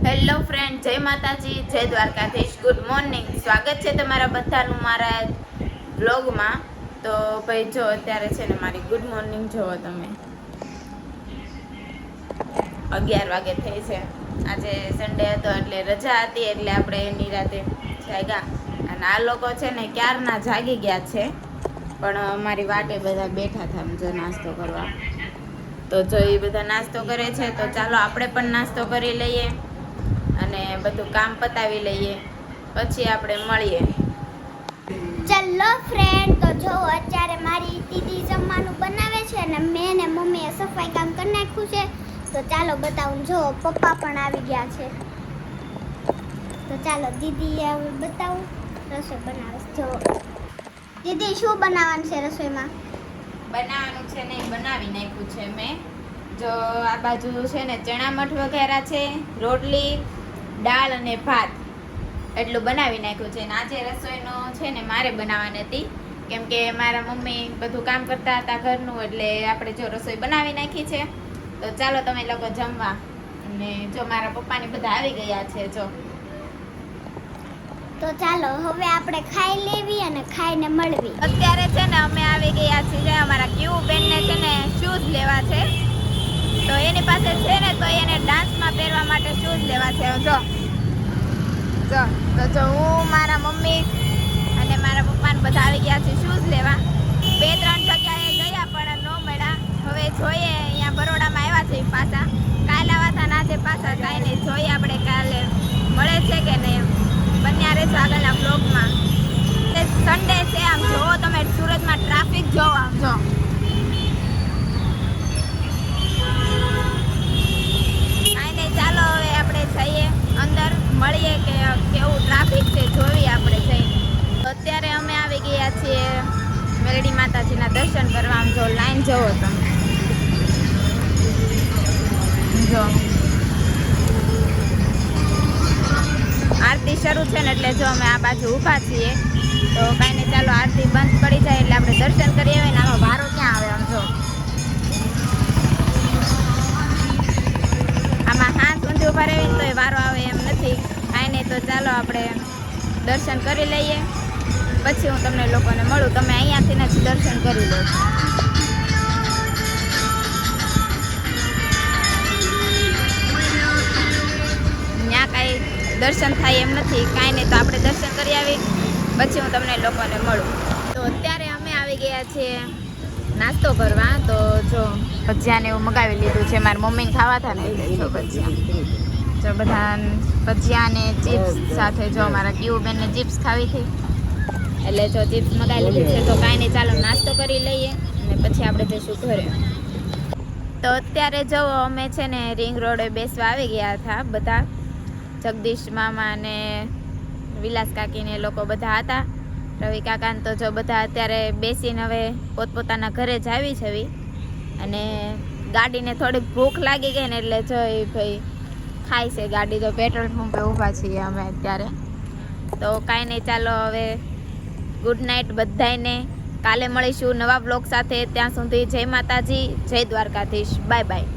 Hello friend, જય માતાજી, જય દ્વારકાધીશ, ગુડ મોર્નિંગ. સ્વાગત છે તમારા બધાનું મારા વ્લોગમાં. તો ભાઈ જો અત્યારે છે ને મારી ગુડ મોર્નિંગ જોવો તમે. 11 વાગે થઈ છે. આજે સન્ડે હતો એટલે રજા હતી એટલે આપણે એની રાતે જાગ્યા. અને આ લોકો છે ને ક્યારના જાગી ગયા છે, પણ અમારી વાટે બધા બેઠા હતા જો નાસ્તો કરવા. તો જો એ બધા નાસ્તો કરે છે તો ચાલો આપણે પણ નાસ્તો કરી લઈએ અને બધું કામ પતાવી લઈએ, પછી આપણે મળીએ. ચલો ફ્રેન્ડ, તો જો અત્યારે મારી દીદી જમવાનું બનાવે છે અને મેં ને મમ્મીએ સફાઈ કામ કરી નાખ્યું છે. તો ચાલો બતાવું. જો પપ્પા પણ આવી ગયા છે. તો ચાલો દીદીએ હવે બતાવું રસોઈ બનાવે છે. જો દીદી શું બનાવવાનું છે રસોઈમાં? બનાવવાનું છે ને બનાવી નાખ્યું છે મેં. જો આ બાજુ છે ને ચણા મઠ વઘાર્યા છે, રોટલી, દાળ અને ભાત એટલું બનાવી નાખ્યું છે. અને આજે રસોઈનો છે ને મારે બનાવવાની હતી, કેમ કે મારા મમ્મી બધું કામ કરતા હતા ઘરનું, એટલે આપણે જો રસોઈ બનાવી નાખી છે. તો ચાલો તમે લોકો જમવા. અને જો મારા પપ્પાને બધા આવી ગયા છે. જો તો ચાલો હવે આપણે ખાઈ લેવી અને ખાઈને મળવી. અત્યારે છે ને અમે આવી ગયા છીએ અમારા ક્યુ બેનને છે ને શૂઝ લેવા છે. તો એની પાસે છે ને તો એને ડાન્સમાં પહેરવા માટે શૂઝ લેવા છે. જો હું, મારા મમ્મી અને મારા પપ્પાને બધા આવી ગયા છે શૂઝ લેવા. 2-3 જગ્યાએ ગયા પણ ન મળ્યા. હવે જોઈએ, અહીંયા બરોડામાં આવ્યા છે પાછા. કાલે આવ્યા હતા ને આજે પાછા. કાંઈ નહીં, જોઈએ આપણે કાલે મળે છે કે નહીં. બન્યા રહેજો આગળના બ્લોગમાં. સન્ડે છે, આમ જોવો તમે સુરતમાં ટ્રાફિક જોવો. આમ જો કાંઈ નહીં, ચાલો હવે આપણે જઈએ અંદર, મળીએ કે કેવું ટ્રાફિક છે, જોઈએ આપણે જઈને. અત્યારે અમે આવી ગયા છીએ મેલડી માતાજીના દર્શન કરવા. આમ જો લાઈન જોવો તમે. જો આરતી શરૂ છે ને એટલે જો અમે આ બાજુ ઊભા છીએ. તો કાંઈ નહીં, ચાલો આરતી બંધ પડી જાય એટલે આપણે દર્શન કરી આવીએ. ને આમાં વારો ક્યાં આવે? આમ જો આમાં હાથ ઊંધી ઊભા રહેવી તો એ વારો આવે એમ નથી. કાંઈ નહીં, તો ચાલો આપણે દર્શન કરી લઈએ, પછી હું તમને લોકોને મળું. તમે અહીંયાથી જ દર્શન કરી લો. ત્યાં કાંઈ દર્શન થાય એમ નથી. કાંઈ નહીં, તો આપણે દર્શન કરી આવી, પછી હું તમને લોકોને મળું. તો અત્યારે અમે આવી ગયા છીએ નાસ્તો કરવા. તો જો ભજીયાને એવું મગાવી લીધું છે. મારી મમ્મીને ખાવા હતા ને એટલે જો ભજીયા. જો બધા ભજીયા ને ચિપ્સ સાથે. જો મારા ક્યુ બેનને ચિપ્સ ખાવી હતી એટલે જો ચિપ્સ મગાવી લીધી છે. તો કાંઈ નહીં, ચાલો નાસ્તો કરી લઈએ અને પછી આપણે જઈશું ઘરે. તો અત્યારે જો અમે છે ને રિંગ રોડે બેસવા આવી ગયા હતા બધા. જગદીશ મામા અને વિલાસ કાકીને લોકો બધા હતા, રવિ કાકાને. તો જો બધા અત્યારે બેસીને હવે પોતપોતાના ઘરે જ આવી છે. અને ગાડીને થોડીક ભૂખ લાગી ગઈ ને એટલે જો એ ભાઈ ખાય છે ગાડી. તો પેટ્રોલ પંપે ઊભા છીએ અમે અત્યારે. તો કાંઈ નહીં, ચાલો હવે ગુડ નાઇટ બધાને. કાલે મળીશું નવા બ્લોગ સાથે. ત્યાં સુધી જય માતાજી, જય દ્વારકાધીશ. Bye bye.